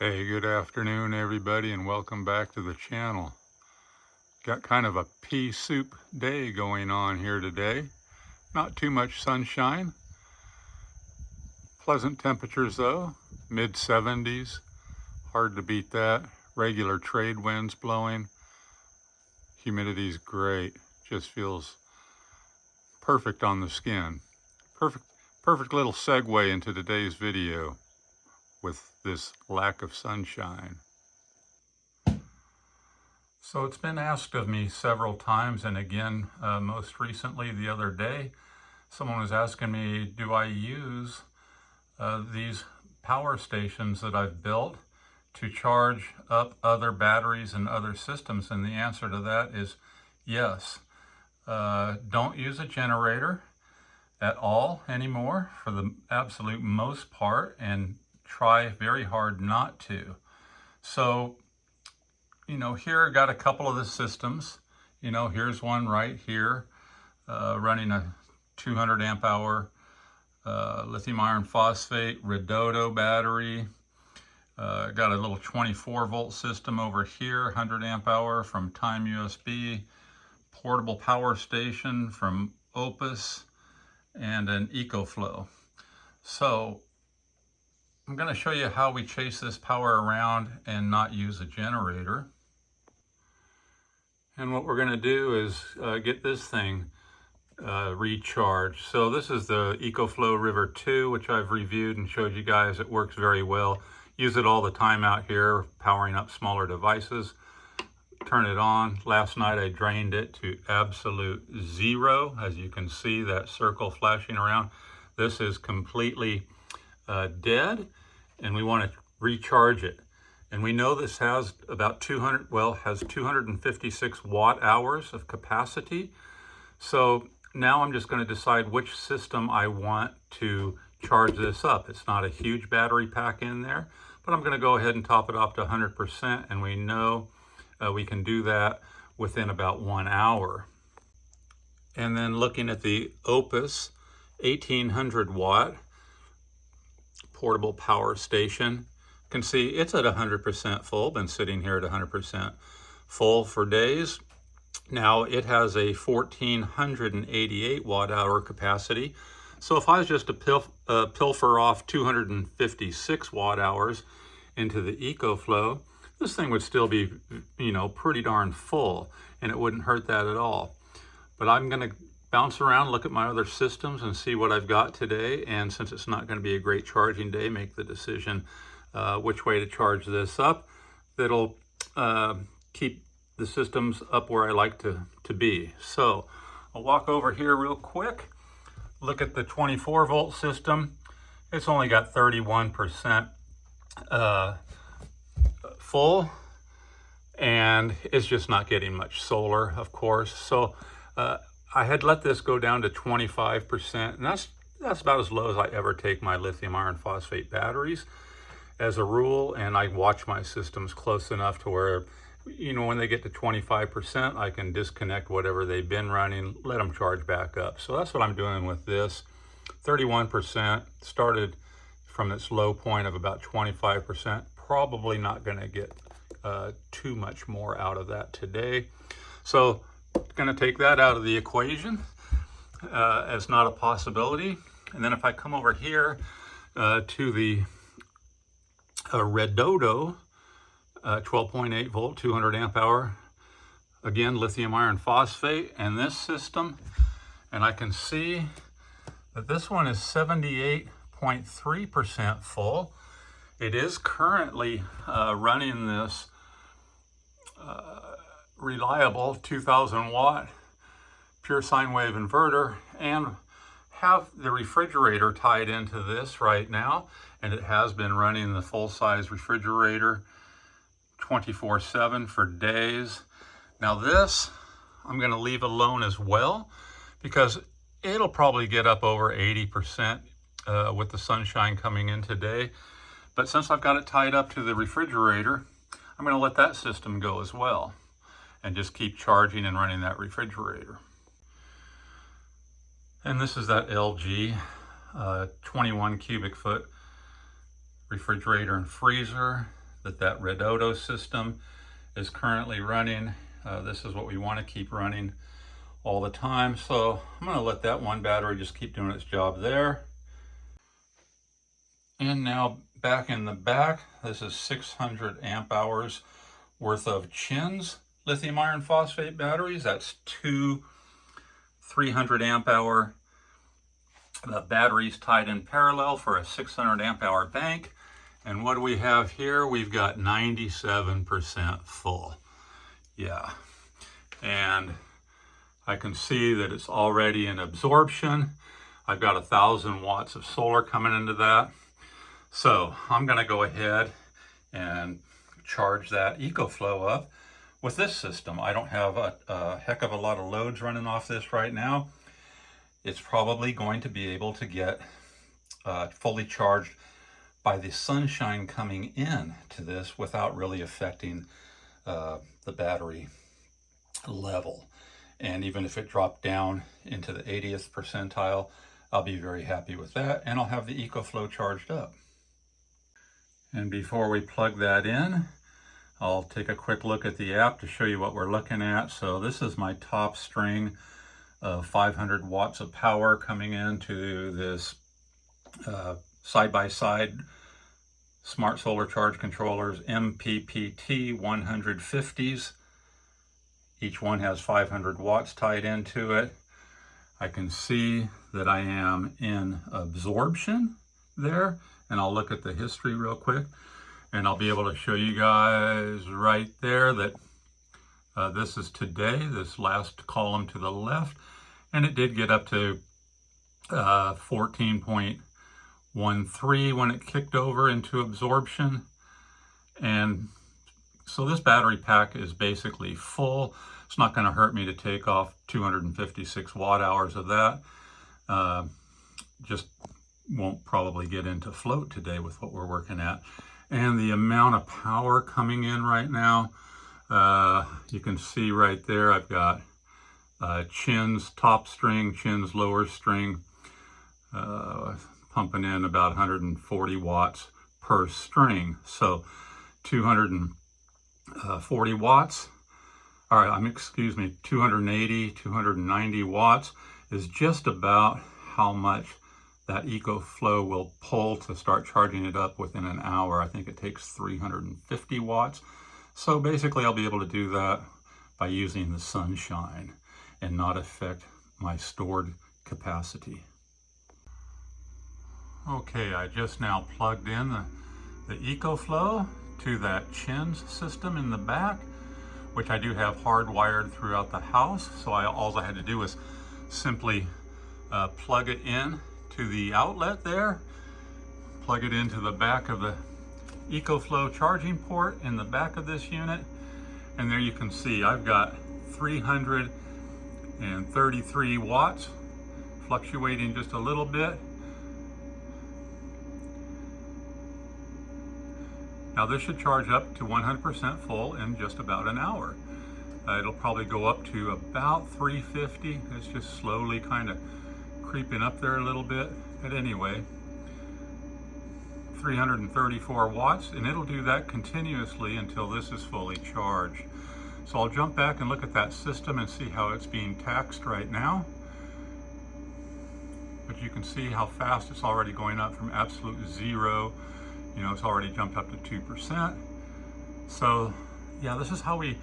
Hey, good afternoon everybody, and welcome back to the channel. Got kind of a pea soup day going on here today. Not too much sunshine. Pleasant temperatures though, mid 70s. Hard to beat that. Regular trade winds blowing. Humidity's great. Just feels perfect on the skin. Perfect little segue into today's video with this lack of sunshine. So it's been asked of me several times, and again, most recently the other day, someone was asking me, do I use these power stations that I've built to charge up other batteries and other systems? And the answer to that is yes. Don't use a generator at all anymore for the absolute most part, and try very hard not to. So, here I got a couple of the systems. Here's one right here, running a 200 amp hour lithium iron phosphate Redodo battery. Got a little 24 volt system over here, 100 amp hour from Time USB, portable power station from Opus, and an EcoFlow. So I'm going to show you how we chase this power around and not use a generator. And what we're going to do is get this thing recharged. So this is the ECOFLOW River 2, which I've reviewed and showed you guys. It works very well. Use it all the time out here, powering up smaller devices. Turn it on. Last night I drained it to absolute zero. As you can see, that circle flashing around. This is completely dead, and we want to recharge it. And we know this has about 256 watt hours of capacity. So now I'm just going to decide which system I want to charge this up. It's not a huge battery pack in there, but I'm going to go ahead and top it off to 100%, and we know we can do that within about 1 hour. And then looking at the Opus 1800 watt portable power station, you can see it's at 100% full. Been sitting here at 100% full for days. Now it has a 1488 watt hour capacity. So if I was just to pilfer off 256 watt hours into the EcoFlow, this thing would still be, pretty darn full, and it wouldn't hurt that at all. But I'm going to bounce around, look at my other systems and see what I've got today. And since it's not going to be a great charging day, make the decision which way to charge this up. That'll keep the systems up where I like to be. So I'll walk over here real quick, look at the 24 volt system. It's only got 31% full, and it's just not getting much solar, of course. So I had let this go down to 25%, and that's about as low as I ever take my lithium iron phosphate batteries as a rule. And I watch my systems close enough to where, when they get to 25%, I can disconnect whatever they've been running, let them charge back up. So that's what I'm doing with this. 31%, started from its low point of about 25%. Probably not going to get too much more out of that today. So going to take that out of the equation as not a possibility. And then if I come over here to the Redodo 12.8 volt 200 amp hour, again lithium iron phosphate, and this system, and I can see that this one is 78.3% full. It is currently running this reliable 2000 watt pure sine wave inverter, and have the refrigerator tied into this right now. And it has been running the full size refrigerator 24/7 for days. Now this I'm going to leave alone as well, because it'll probably get up over 80% with the sunshine coming in today. But since I've got it tied up to the refrigerator, I'm going to let that system go as well and just keep charging and running that refrigerator. And this is that LG 21 cubic foot refrigerator and freezer. that redodo system is currently running. This is what we want to keep running all the time. So I'm going to let that one battery just keep doing its job there. And now back in the back, this is 600 amp hours worth of CHINS lithium iron phosphate batteries. That's two 300 amp hour batteries tied in parallel for a 600 amp hour bank. And what do we have here? We've got 97% full. Yeah. And I can see that it's already in absorption. I've got 1,000 watts of solar coming into that. So I'm going to go ahead and charge that EcoFlow up with this system. I don't have a heck of a lot of loads running off this right now. It's probably going to be able to get fully charged by the sunshine coming in to this without really affecting the battery level. And even if it dropped down into the 80th percentile, I'll be very happy with that, and I'll have the EcoFlow charged up. And before we plug that in, I'll take a quick look at the app to show you what we're looking at. So this is my top string of 500 watts of power coming into this side-by-side Smart Solar Charge Controllers MPPT 150s. Each one has 500 watts tied into it. I can see that I am in absorption there, and I'll look at the history real quick, and I'll be able to show you guys right there that this is today, this last column to the left, and it did get up to 14.13 when it kicked over into absorption. And so this battery pack is basically full. It's not going to hurt me to take off 256 watt hours of that. Just won't probably get into float today with what we're working at. And the amount of power coming in right now, you can see right there, I've got CHINS top string, CHINS lower string, pumping in about 140 watts per string. So 240 watts, all right, excuse me, 280, 290 watts is just about how much that EcoFlow will pull to start charging it up within an hour. I think it takes 350 watts. So basically I'll be able to do that by using the sunshine and not affect my stored capacity. Okay, I just now plugged in the EcoFlow to that CHINS system in the back, which I do have hardwired throughout the house. So all I had to do was simply plug it in to the outlet there, plug it into the back of the EcoFlow charging port in the back of this unit, and there you can see I've got 333 watts, fluctuating just a little bit. Now this should charge up to 100% full in just about an hour. It'll probably go up to about 350. It's just slowly kind of creeping up there a little bit. But anyway, 334 watts, and it'll do that continuously until this is fully charged. So I'll jump back and look at that system and see how it's being taxed right now. But you can see how fast it's already going up from absolute zero. You know, it's already jumped up to 2%. So yeah, this is how we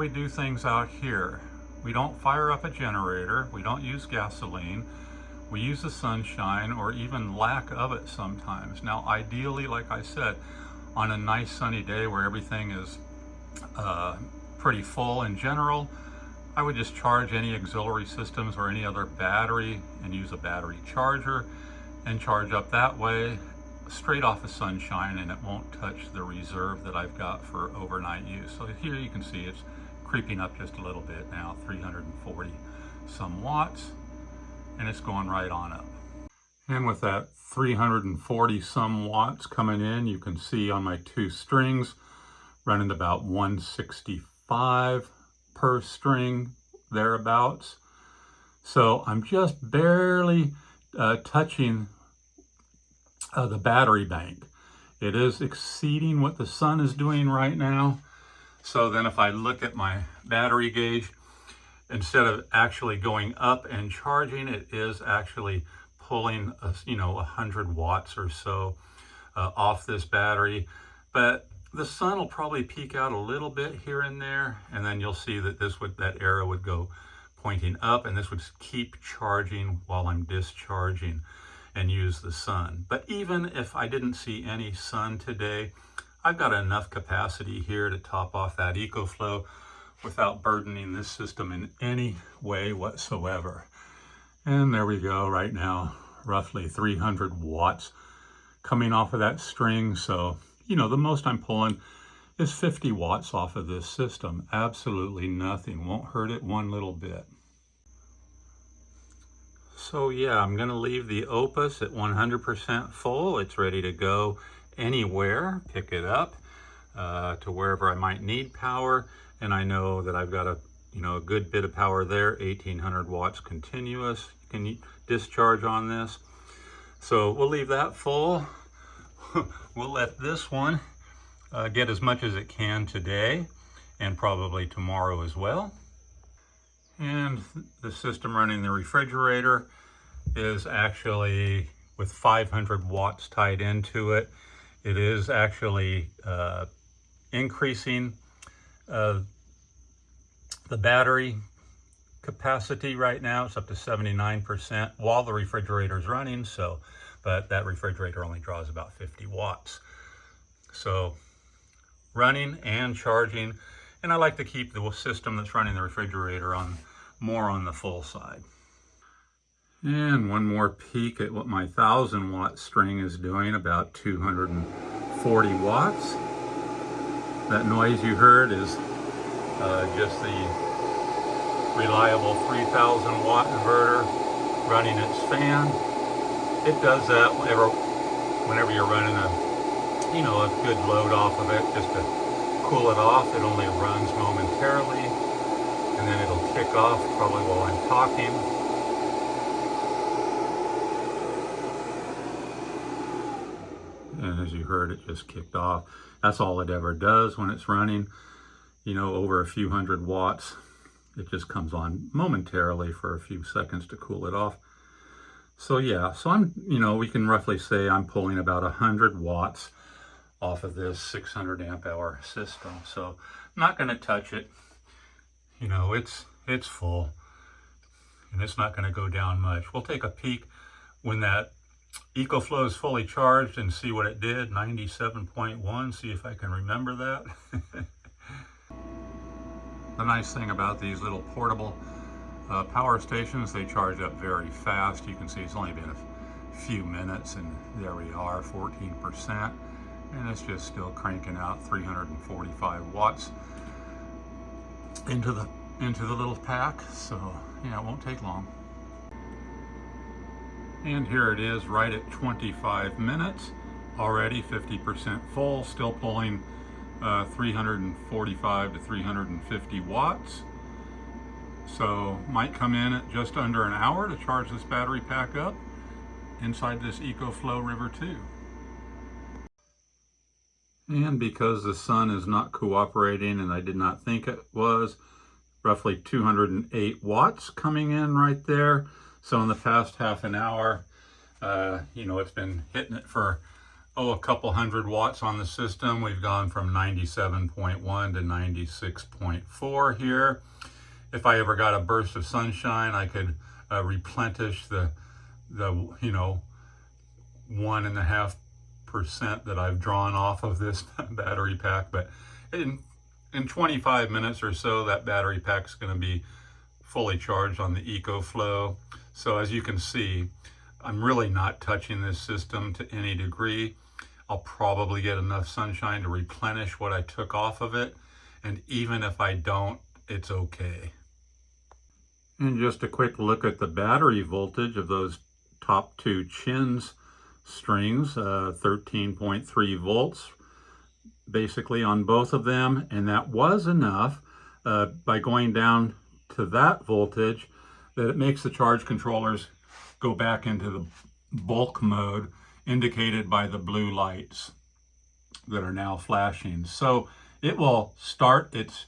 do things out here. We don't fire up a generator. We don't use gasoline. We use the sunshine, or even lack of it sometimes. Now, ideally, like I said, on a nice sunny day where everything is pretty full in general, I would just charge any auxiliary systems or any other battery and use a battery charger and charge up that way straight off the sunshine, and it won't touch the reserve that I've got for overnight use. So here you can see it's creeping up just a little bit now, 340 some watts, and it's going right on up. And with that 340 some watts coming in, you can see on my two strings running about 165 per string, thereabouts. So I'm just barely touching the battery bank. It is exceeding what the sun is doing right now. So then if I look at my battery gauge, instead of actually going up and charging, it is actually pulling, 100 watts or so off this battery. But the sun will probably peak out a little bit here and there, and then you'll see that that arrow would go pointing up, and this would keep charging while I'm discharging and use the sun. But even if I didn't see any sun today, I've got enough capacity here to top off that EcoFlow without burdening this system in any way whatsoever. And there we go right now, roughly 300 watts coming off of that string. So, the most I'm pulling is 50 watts off of this system. Absolutely nothing, won't hurt it one little bit. So yeah, I'm gonna leave the Opus at 100% full. It's ready to go anywhere, pick it up to wherever I might need power. And I know that I've got a good bit of power there, 1800 watts continuous. You can discharge on this. So we'll leave that full. We'll let this one get as much as it can today and probably tomorrow as well. And the system running the refrigerator is actually with 500 watts tied into it. It is actually increasing the battery capacity right now. It's up to 79% while the refrigerator is running. But that refrigerator only draws about 50 watts. So running and charging. And I like to keep the system that's running the refrigerator more on the full side. And one more peek at what my 1000 watt string is doing, about 240 watts. That noise you heard is just the reliable 3000 watt inverter running its fan. It does that whenever you're running a good load off of it, just to cool it off. It only runs momentarily, and then it'll kick off probably while I'm talking. And as you heard, it just kicked off. That's all it ever does when it's running, over a few hundred watts. It just comes on momentarily for a few seconds to cool it off. So yeah, we can roughly say I'm pulling about 100 watts off of this 600 amp hour system. So I'm not going to touch it. It's full, and it's not going to go down much. We'll take a peek when that EcoFlow is fully charged and see what it did. 97.1. See if I can remember that. The nice thing about these little portable power stations, they charge up very fast. You can see it's only been a few minutes, and there we are, 14%, and it's just still cranking out 345 watts into the little pack. So yeah, it won't take long. And here it is, right at 25 minutes, already 50% full, still pulling 345 to 350 watts. So might come in at just under an hour to charge this battery pack up inside this EcoFlow River 2. And because the sun is not cooperating, and I did not think it was, roughly 208 watts coming in right there. So in the past half an hour, it's been hitting it for, a couple hundred watts on the system. We've gone from 97.1 to 96.4 here. If I ever got a burst of sunshine, I could replenish the 1.5% that I've drawn off of this battery pack. But in 25 minutes or so, that battery pack is going to be fully charged on the EcoFlow. So as you can see, I'm really not touching this system to any degree. I'll probably get enough sunshine to replenish what I took off of it. And even if I don't, it's okay. And just a quick look at the battery voltage of those top two chins strings, 13.3 volts basically on both of them. And that was enough by going down to that voltage that it makes the charge controllers go back into the bulk mode indicated by the blue lights. that are now flashing. So it will start its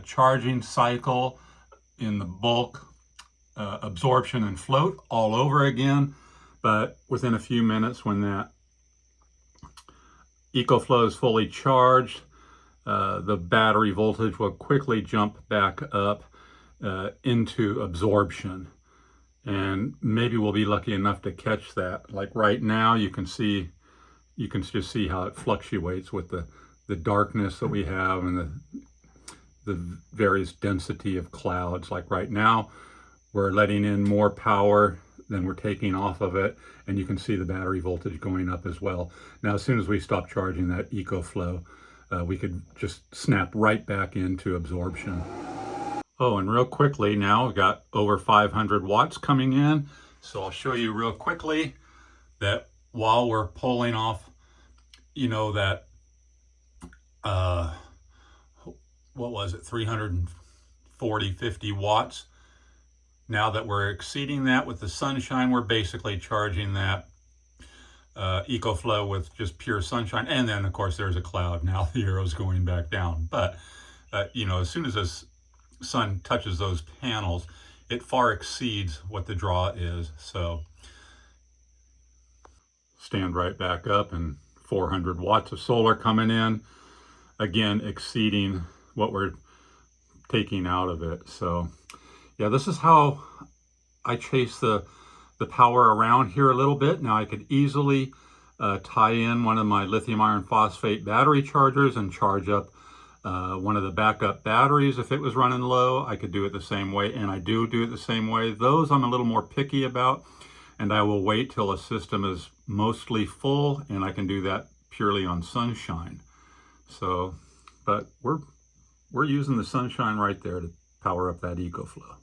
charging cycle in the bulk, absorption and float all over again. But within a few minutes, when that EcoFlow is fully charged, the battery voltage will quickly jump back up into absorption. And maybe we'll be lucky enough to catch that. Like right now, you can just see how it fluctuates with the darkness that we have and the various density of clouds. Like right now, we're letting in more power than we're taking off of it, and you can see the battery voltage going up as well. Now, as soon as we stop charging that EcoFlow, we could just snap right back into absorption. Oh, and real quickly now, we've got over 500 watts coming in. So I'll show you real quickly that while we're pulling off, you know, that, what was it, 340, 50 watts. Now that we're exceeding that with the sunshine, we're basically charging that EcoFlow with just pure sunshine. And then, of course, there's a cloud. Now the arrow's going back down. But, you know, as soon as this sun touches those panels, it far exceeds what the draw is. So stand right back up, and 400 watts of solar coming in, again exceeding what we're taking out of it. So yeah, this is how I chase the power around here a little bit. Now I could easily tie in one of my lithium iron phosphate battery chargers and charge up one of the backup batteries if it was running low. I could do it the same way, and I do it the same way. Those I'm a little more picky about, and I will wait till a system is mostly full, and I can do that purely on sunshine. So, but we're using the sunshine right there to power up that EcoFlow.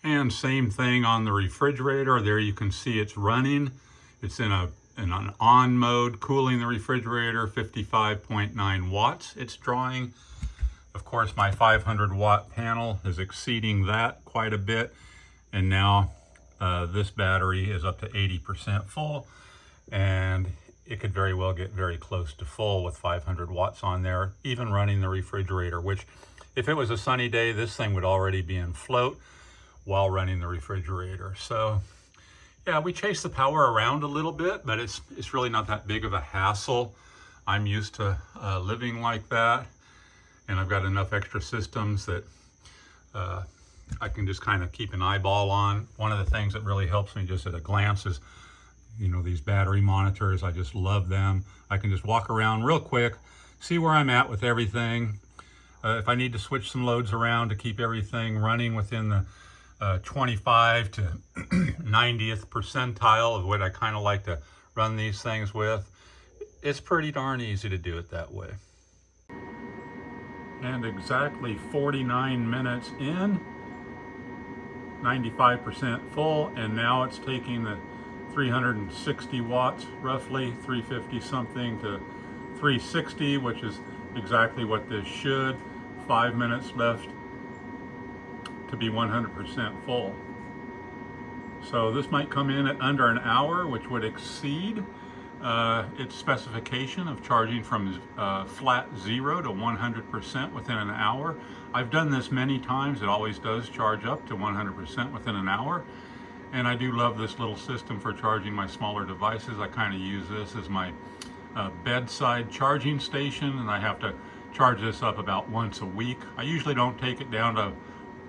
And same thing on the refrigerator. There you can see it's running. It's in an on mode, cooling the refrigerator, 55.9 watts it's drawing. Of course, my 500 watt panel is exceeding that quite a bit. And now this battery is up to 80% full, and it could very well get very close to full with 500 watts on there, even running the refrigerator, which if it was a sunny day, this thing would already be in float while running the refrigerator. So yeah, we chase the power around a little bit, but it's really not that big of a hassle. I'm used to living like that, and I've got enough extra systems that I can just kind of keep an eyeball on. One of the things that really helps me just at a glance is, you know, these battery monitors. I just love them. I can just walk around real quick, see where I'm at with everything. If I need to switch some loads around to keep everything running within the 25 to 90th percentile of what I kind of like to run these things with, it's pretty darn easy to do it that way. And exactly 49 minutes in, 95% full, and now it's taking the 360 watts, roughly 350 something to 360, which is exactly what this should. 5 minutes left to be 100% full. So this might come in at under an hour, which would exceed its specification of charging from flat 0 to 100% within an hour. I've done this many times. It always does charge up to 100% within an hour. And I do love this little system for charging my smaller devices. I kind of use this as my bedside charging station, and I have to charge this up about once a week. I usually don't take it down to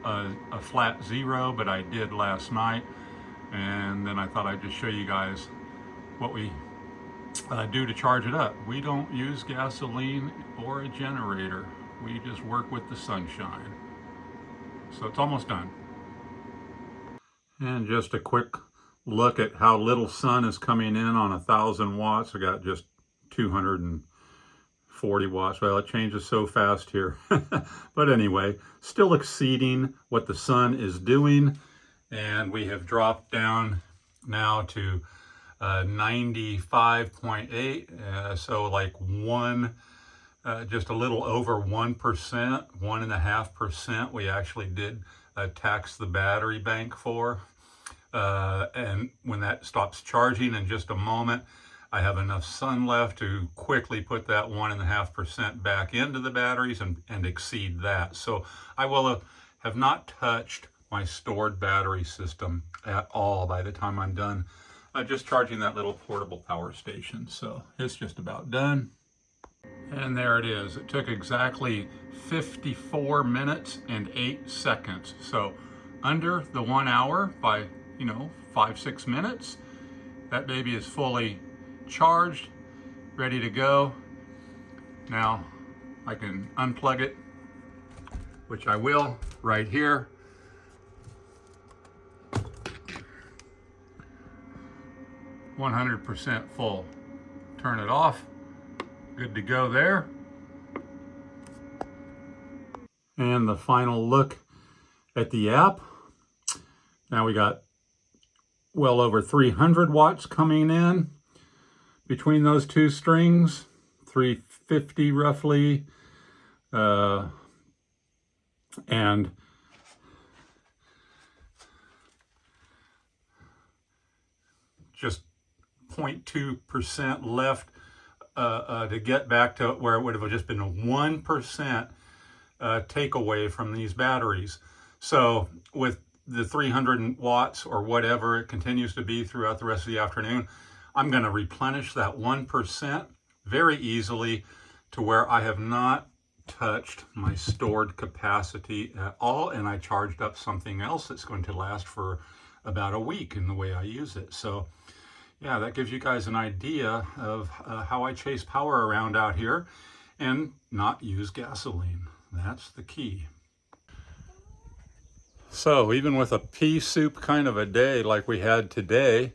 a flat 0, but I did last night. And then I thought I'd just show you guys what we do to charge it up. We don't use gasoline or a generator. We just work with the sunshine. So it's almost done. And just a quick look at how little sun is coming in on 1,000 watts. I got just 240 watts. Well, it changes so fast here. But anyway, still exceeding what the sun is doing. And we have dropped down now to 95.8. So like just a little over 1%, 1.5% we actually did tax the battery bank for. And when that stops charging in just a moment, I have enough sun left to quickly put that 1.5% back into the batteries and exceed that. So I will have not touched my stored battery system at all by the time I'm done just charging that little portable power station. So it's just about done. And there it is. It took exactly 54 minutes and 8 seconds. So under the 1 hour by, 5-6 minutes, that baby is fully charged, ready to go. Now I can unplug it, which I will right here. %100% full. Turn it off. Good to go there. And the final look at the app. Now we got well over 300 watts coming in between those two strings, 350 roughly, and just 0.2% left to get back to where it would have just been a 1% takeaway from these batteries. So with the 300 watts or whatever it continues to be throughout the rest of the afternoon, I'm going to replenish that 1% very easily to where I have not touched my stored capacity at all, and I charged up something else that's going to last for about a week in the way I use it. So yeah, that gives you guys an idea of how I chase power around out here and not use gasoline. That's the key. So even with a pea soup kind of a day like we had today,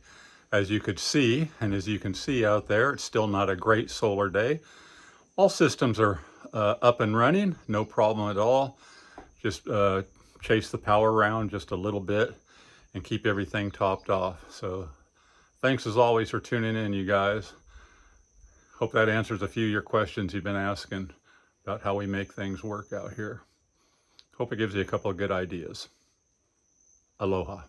as you could see, and as you can see out there, it's still not a great solar day. All systems are up and running, no problem at all. Just chase the power around just a little bit and keep everything topped off. So thanks as always for tuning in, you guys. Hope that answers a few of your questions you've been asking about how we make things work out here. Hope it gives you a couple of good ideas. Aloha.